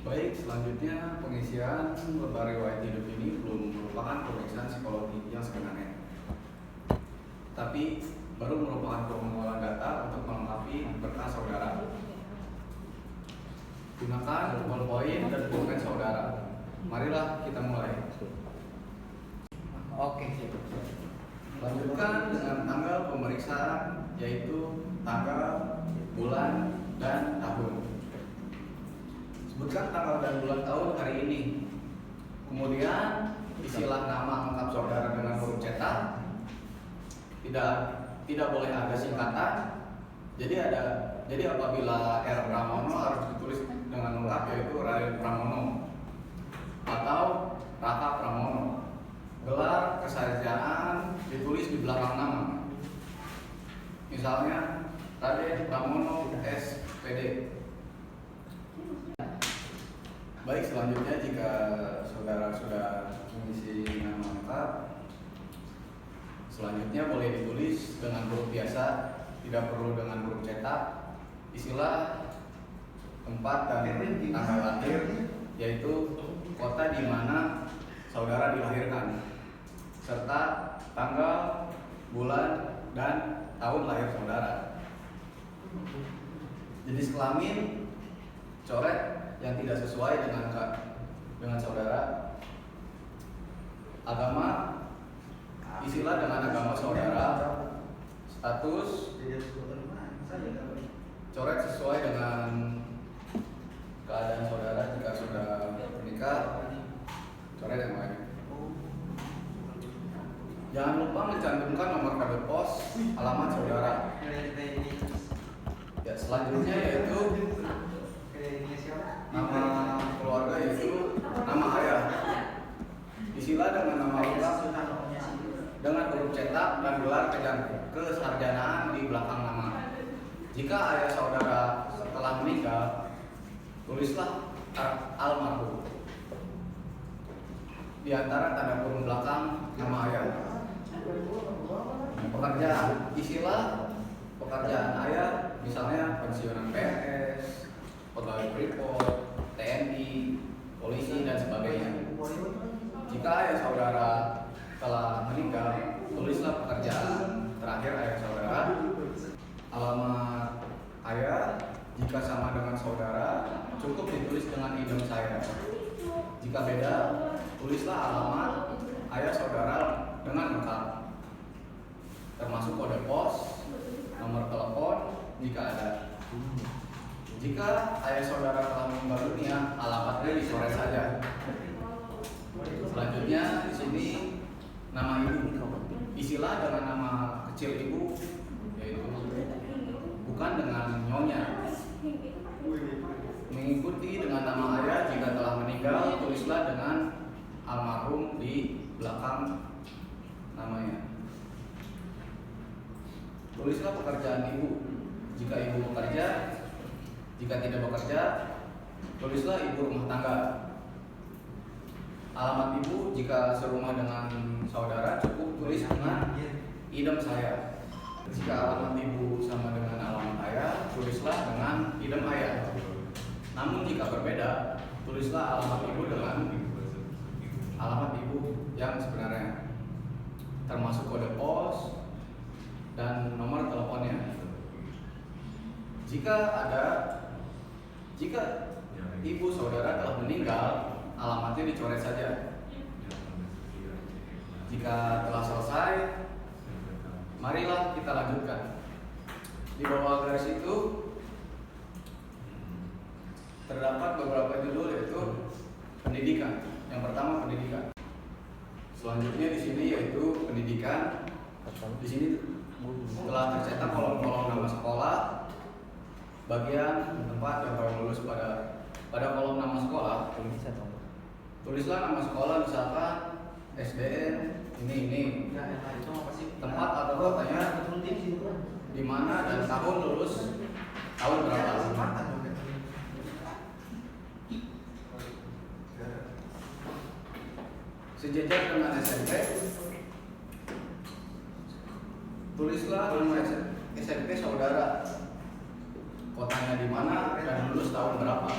Baik, selanjutnya pengisian lembar riwayat hidup ini belum merupakan pemeriksaan psikologi yang sebenarnya, tapi baru merupakan pengumpulan data untuk melengkapi berkas saudara. Gunakan ballpoint dan pulpen saudara. Marilah kita mulai. Oke. Lanjutkan dengan tanggal pemeriksaan, yaitu tanggal, bulan, dan tahun. Sebutkan tanggal dan bulan tahun hari ini. Kemudian isilah nama lengkap saudara dengan huruf cetak. Tidak boleh ada singkatan. Jadi apabila R. Pramono harus ditulis dengan lengkap, yaitu Raden Pramono atau Raka Pramono. Gelar kesarjanaan ditulis di belakang nama. Misalnya Raden Pramono SPD. Baik, selanjutnya jika saudara sudah mengisi nama lengkap, selanjutnya boleh ditulis dengan huruf biasa, tidak perlu dengan huruf cetak. Isilah tempat dan tanggal lahir, yaitu kota di mana saudara dilahirkan, serta tanggal, bulan, dan tahun lahir saudara. Jenis kelamin, coret yang tidak sesuai dengan saudara. Agama, isilah dengan agama saudara. Status, coret sesuai dengan keadaan saudara. Jika sudah menikah, coret yang lain. Jangan lupa mencantumkan nomor kode pos, alamat saudara. Ya, selanjutnya yaitu nama keluarga, yaitu nama ayah. Isilah dengan nama lengkap dengan huruf cetak dan gelar kesarjanaan di belakang nama. Jika ayah saudara setelah meninggal, tulislah almarhum di antara tanda kurung belakang nama ayah. Pekerjaan, isilah pekerjaan ayah, misalnya pensiunan PNS, pegawai Freeport, TNI, polisi, dan sebagainya. Jika ayah saudara telah meninggal, tulislah pekerjaan terakhir ayah saudara. Alamat ayah, jika sama dengan saudara, cukup ditulis dengan idem saya. Jika beda, tulislah alamat ayah saudara dengan lengkap, termasuk kode pos, nomor telepon jika ada. Jika ayah saudara telah meninggal dunia, alamatnya dicoret saja. Selanjutnya di sini nama ibu. Isilah dengan nama kecil ibu, yaitu bukan dengan nyonya. Mengikuti dengan nama ayah jika telah meninggal, tulislah dengan almarhum di belakang namanya. Tulislah pekerjaan ibu. Jika ibu bekerja, jika tidak bekerja, tulislah ibu rumah tangga. Alamat ibu jika serumah dengan saudara, cukup tulis dengan idem saya. Jika alamat ibu sama dengan alamat ayah, tulislah dengan idem ayah. Namun jika berbeda, tulislah alamat ibu dengan alamat ibu yang sebenarnya, termasuk kode pos dan nomor teleponnya. Jika ibu saudara telah meninggal, alamatnya dicoret saja. Jika telah selesai, marilah kita lanjutkan. Di bawah garis itu terdapat beberapa judul, yaitu pendidikan. Yang pertama pendidikan. Selanjutnya di sini yaitu pendidikan. Di sini telah tercetak kolom-kolom nama sekolah, bagian tempat yang baru lulus. Pada kolom nama sekolah, tulislah nama sekolah, misalkan SDN ini tempat atau kotanya di mana dan tahun lulus, tahun berapa. Sejajar dengan SMP, tulislah nama SMP saudara, kotanya di mana dan lulus tahun berapa.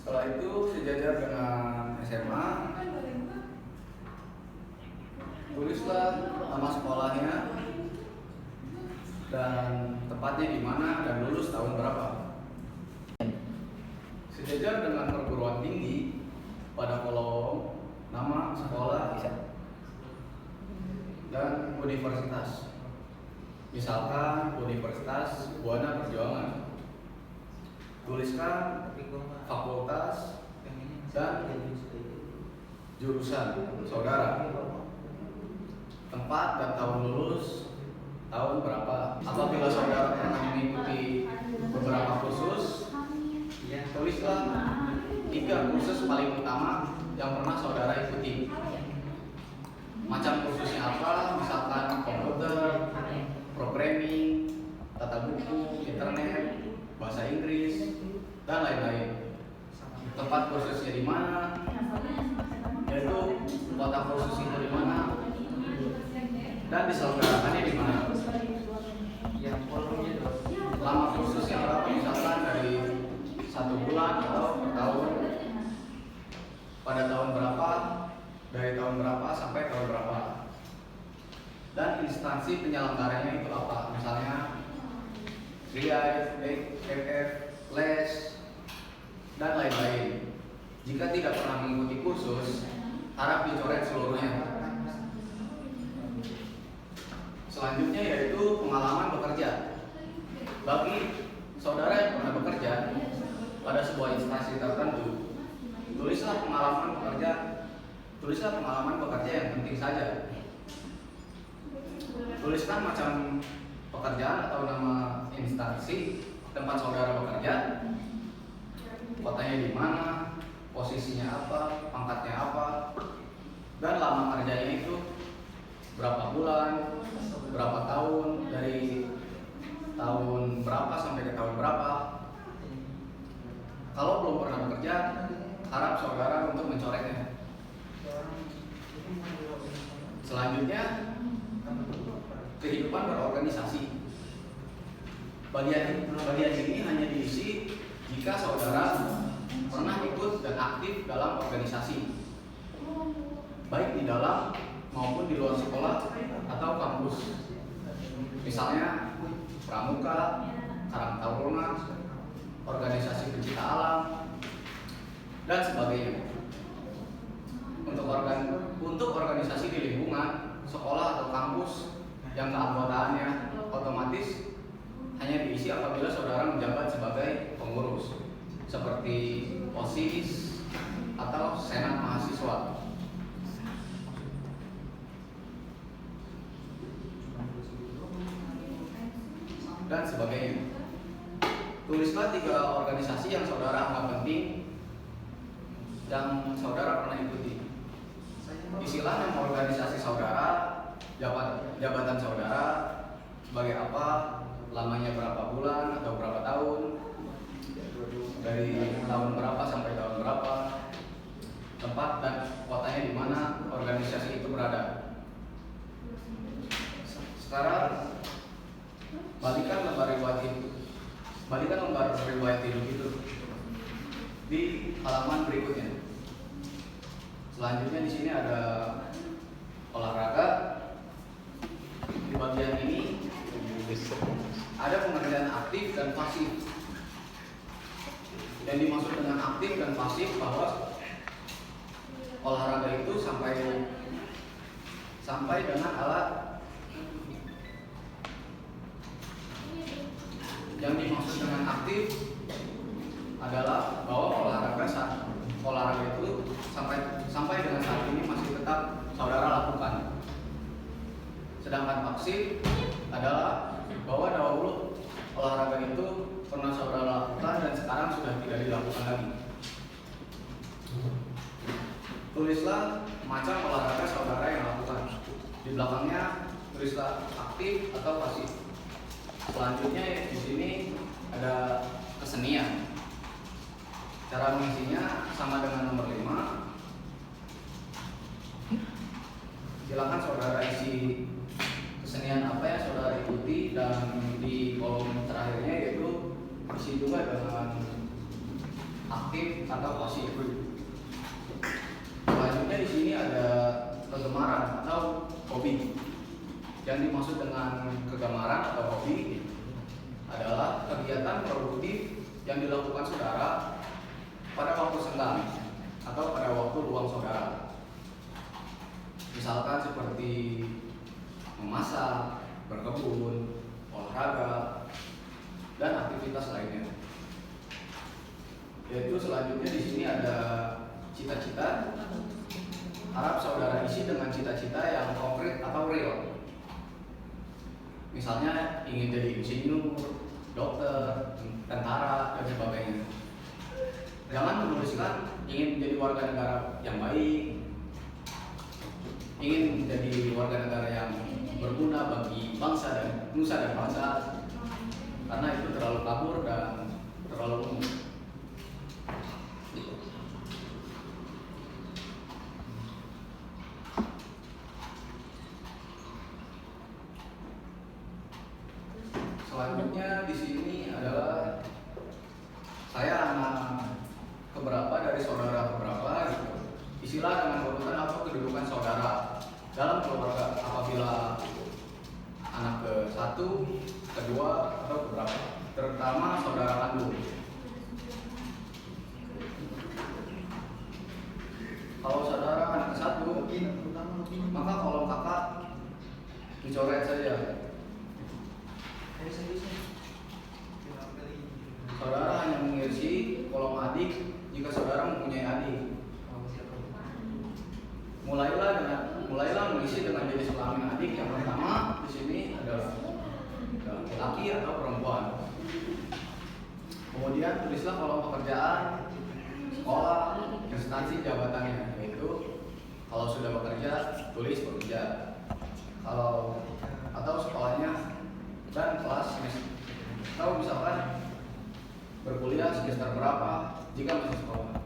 Setelah itu sejajar dengan SMA, tulislah nama sekolahnya dan tempatnya di mana dan lulus tahun berapa. Sejajar dengan perguruan tinggi pada kolom nama sekolah dan universitas. Misalkan Universitas Buana Perjuangan. Tuliskan fakultas dan jurusan saudara, tempat dan tahun lulus tahun berapa. Apabila saudara pernah mengikuti beberapa kursus, tulislah 3 kursus paling utama yang pernah saudara ikuti. Macam kursusnya apa? Misalkan komputer, programming, tata buku, internet, bahasa Inggris, dan lain-lain. Tempat kursusnya di mana, yaitu kota kursus itu di mana, dan diselenggarakannya di mana. Lama kursusnya berapa? Misalkan dari 1 bulan atau tahun. Pada tahun berapa, dari tahun berapa sampai tahun berapa. Dan instansi penyelenggaranya itu apa? Misalnya RIAI, FF, LES, dan lain-lain. Jika tidak pernah mengikuti kursus, harap dicoret seluruhnya. Selanjutnya yaitu pengalaman bekerja. Bagi saudara yang pernah bekerja pada sebuah instansi tertentu, tulislah pengalaman bekerja yang penting saja. Tuliskan macam pekerjaan atau nama instansi tempat saudara bekerja, kotanya di mana, posisinya apa, pangkatnya apa, dan lama kerjanya itu berapa bulan, berapa tahun, dari tahun berapa sampai ke tahun berapa. Kalau belum pernah bekerja, harap saudara untuk mencoretnya. Selanjutnya, kehidupan berorganisasi. Bagian ini hanya diisi jika saudara pernah ikut dan aktif dalam organisasi, baik di dalam maupun di luar sekolah atau kampus. Misalnya Pramuka, Karang Taruna, organisasi pencinta alam, dan sebagainya. Untuk organisasi di lingkungan sekolah atau kampus yang keanggotaannya otomatis hanya diisi apabila saudara menjabat sebagai pengurus, seperti OSIS atau Senat Mahasiswa. Dan sebagainya. Tulislah 3 organisasi yang saudara anggap penting yang saudara pernah ikuti. Isilah nama organisasi saudara, jabatan saudara sebagai apa, lamanya berapa bulan atau berapa tahun, dari tahun berapa sampai tahun berapa, tempat dan kotanya di mana organisasi itu berada. Sekarang balikan lembar riwayat hidup itu di halaman berikutnya. Selanjutnya di sini ada olahraga. Di bagian ini ada pengertian aktif dan pasif. Yang dimaksud dengan aktif dan pasif bahwa olahraga itu sampai dengan alat. Yang dimaksud dengan aktif adalah bahwa olahraga itu sampai dengan saat ini masih tetap saudara lakukan. Sedangkan pasif adalah bahwa dahulu olahraga itu pernah saudara lakukan dan sekarang sudah tidak dilakukan lagi. Tulislah macam olahraga saudara yang lakukan. Di belakangnya tulislah aktif atau pasif. Selanjutnya di sini ada kesenian. Cara mengisinya sama dengan nomor 5. Silakan saudara isi kesenian apa yang saudara ikuti, dan di kolom terakhirnya yaitu isi juga dengan aktif atau pasif. Selanjutnya di sini ada kegemaran atau hobi. Yang dimaksud dengan kegemaran atau hobi adalah kegiatan produktif yang dilakukan saudara pada waktu senggang atau pada waktu luang saudara. Misalkan seperti memasak, berkebun, olahraga, dan aktivitas lainnya. Yaitu selanjutnya di sini ada cita-cita. Harap saudara isi dengan cita-cita yang konkret atau real. Misalnya ingin jadi insinyur, dokter, tentara, dan sebagainya. Jangan menuliskan ingin menjadi warga negara yang baik, ingin menjadi warga negara yang berguna bagi bangsa dan nusa dan bangsa, karena itu terlalu kabur dan terlalu umum. Selanjutnya di sini adalah saya anak keberapa dari saudara keberapa gitu. Isilah dengan urutan atau kedudukan saudara dalam keluarga apabila anak ke satu, kedua atau keberapa, terutama saudara kandung. Kalau saudara anak ke satu, maka kolom kakak dicoret saja. Saudara hanya mengisi kolom adik jika saudara mempunyai adik. Mulailah mengisi dengan jenis kelamin adik. Yang pertama di sini adalah laki atau perempuan. Kemudian tulislah kolom pekerjaan, sekolah, instansi jabatannya, yaitu kalau sudah bekerja tulis bekerja, kalau atau sekolahnya dan kelas semester. Atau misalkan berkuliah semester berapa jika masih sekolah.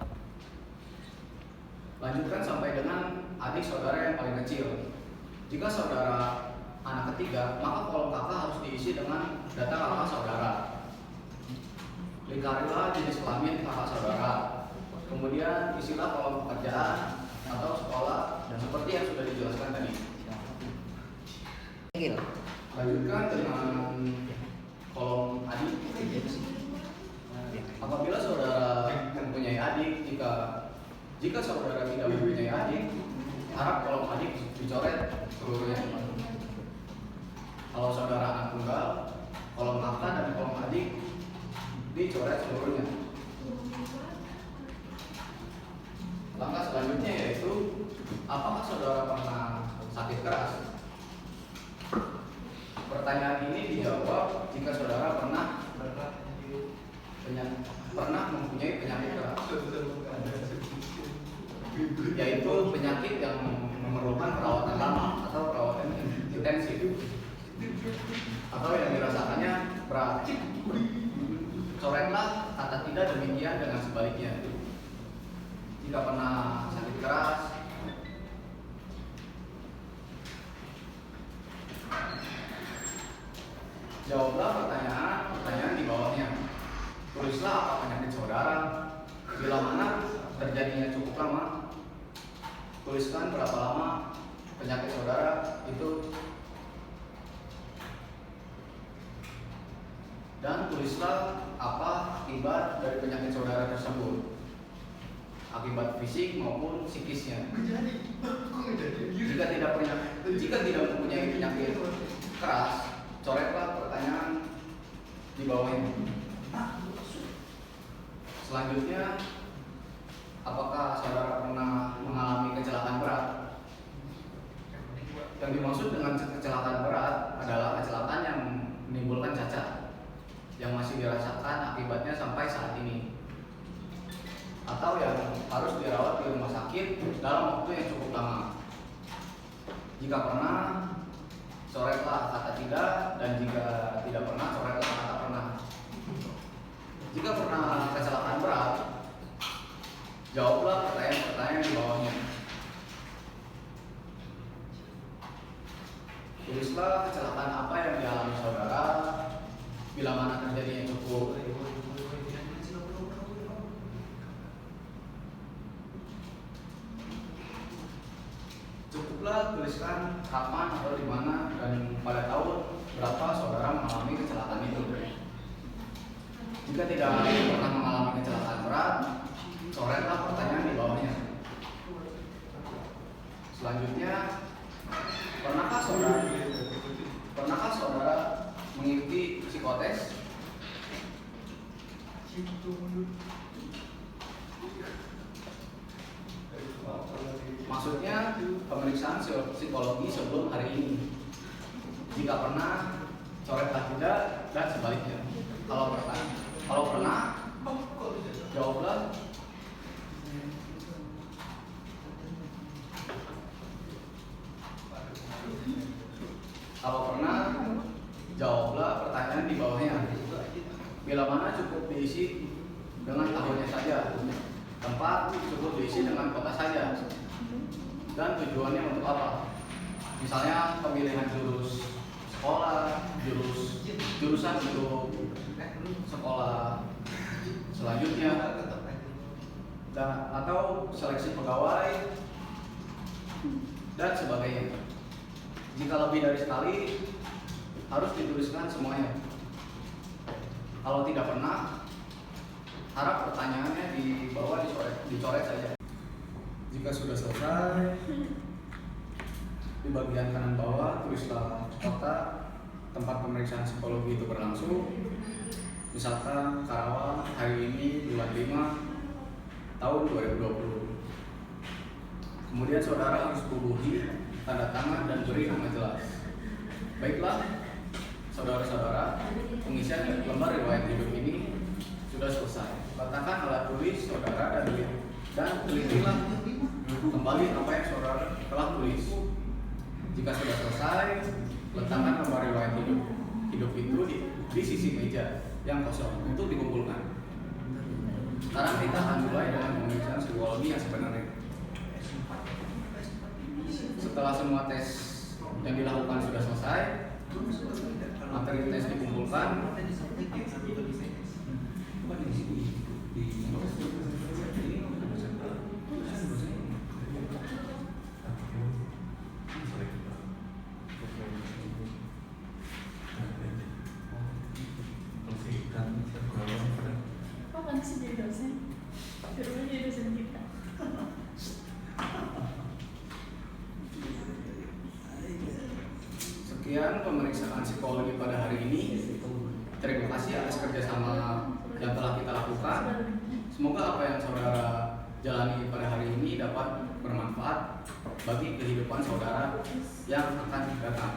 Lanjutkan sampai dengan adik saudara yang paling kecil. Jika saudara anak ketiga, maka kolom kakak harus diisi dengan data kakak saudara. Lingkarilah jenis kelamin kakak saudara. Kemudian isilah kolom pekerjaan atau sekolah dan seperti yang sudah dijelaskan tadi. Lanjutkan dengan kolom adik. Apabila saudara mempunyai adik, jika saudara tidak mempunyai adik, harap kolom adik dicoret seluruhnya. Kalau saudara anak tunggal, kolom kakak dan kolom adik dicoret seluruhnya. Langkah selanjutnya yaitu apakah saudara pernah sakit keras? Pertanyaan ini dijawab jika saudara pernah mempunyai penyakit keras, yaitu penyakit yang memerlukan perawatan lama atau perawatan intensif, atau yang dirasakannya berat. Coretlah kata tidak demikian dengan sebaliknya. Jika pernah sakit keras, jawablah pertanyaan di bawahnya. Tulislah apa penyakit saudara, bila mana terjadinya cukup lama. Tuliskan berapa lama penyakit saudara itu, dan tulislah apa akibat dari penyakit saudara tersebut, akibat fisik maupun psikisnya. Jika tidak mempunyai penyakit keras, coretlah pertanyaan di bawahnya. Selanjutnya, apakah saudara pernah mengalami kecelakaan berat? Yang dimaksud dengan kecelakaan berat adalah kecelakaan yang menimbulkan cacat yang masih dirasakan akibatnya sampai saat ini, atau yang harus dirawat di rumah sakit dalam waktu yang cukup lama. Jika pernah, coretlah kata tidak, dan jika tidak pernah, coretlah kata pernah. Jika pernah kecelakaan berat, jawablah pertanyaan-pertanyaan di bawahnya. Tulislah kecelakaan apa yang dialami saudara, bila mana terjadinya cukup tuliskan kapan atau di mana dan pada tahun berapa saudara mengalami kecelakaan itu. Jika tidak pernah mengalami kecelakaan berat, coretlah pertanyaan di bawahnya. Selanjutnya, pernahkah saudara mengikuti psikotes? Maksudnya pemeriksaan psikologi sebelum hari ini. Jika pernah, coretlah tidak, dan sebaliknya. Kalau pernah, jawablah. Kalau pernah, jawablah pertanyaan di bawahnya. Bila mana cukup diisi dengan tahunnya saja, tempat cukup diisi dengan kota saja, dan tujuannya untuk apa? Misalnya pemilihan sekolah, jurusan untuk sekolah selanjutnya, atau seleksi pegawai dan sebagainya. Jika lebih dari sekali, harus dituliskan semuanya. Kalau tidak pernah, harap pertanyaannya di bawah dicoret saja. Jika sudah selesai, di bagian kanan bawah tulislah kota tempat pemeriksaan psikologi itu berlangsung. Misalkan Karawang, hari ini bulan 5 tahun 2020. Kemudian saudara harus bubuhi, tanda tangan, dan beri nama jelas. Baiklah, saudara-saudara, pengisian lembar riwayat hidup ini sudah selesai. Letakkan alat tulis saudara dan telitilah kembali apa yang saudara telah tulis. Jika sudah selesai, letakkan lembar riwayat hidup itu di sisi meja yang kosong untuk dikumpulkan. Sekarang kita akan mulai dengan pemeriksaan psikologi yang sebenarnya. Setelah semua tes yang dilakukan sudah selesai, materi tes dikumpulkan. Kapan sih jadi dosen? Dulu jadi dosen kita. Sekian pemeriksaan psikologi pada hari ini. Terima kasih atas kerjasama yang telah kita lakukan. Semoga apa yang saudara jalani pada hari ini dapat bermanfaat bagi kehidupan saudara yang akan datang.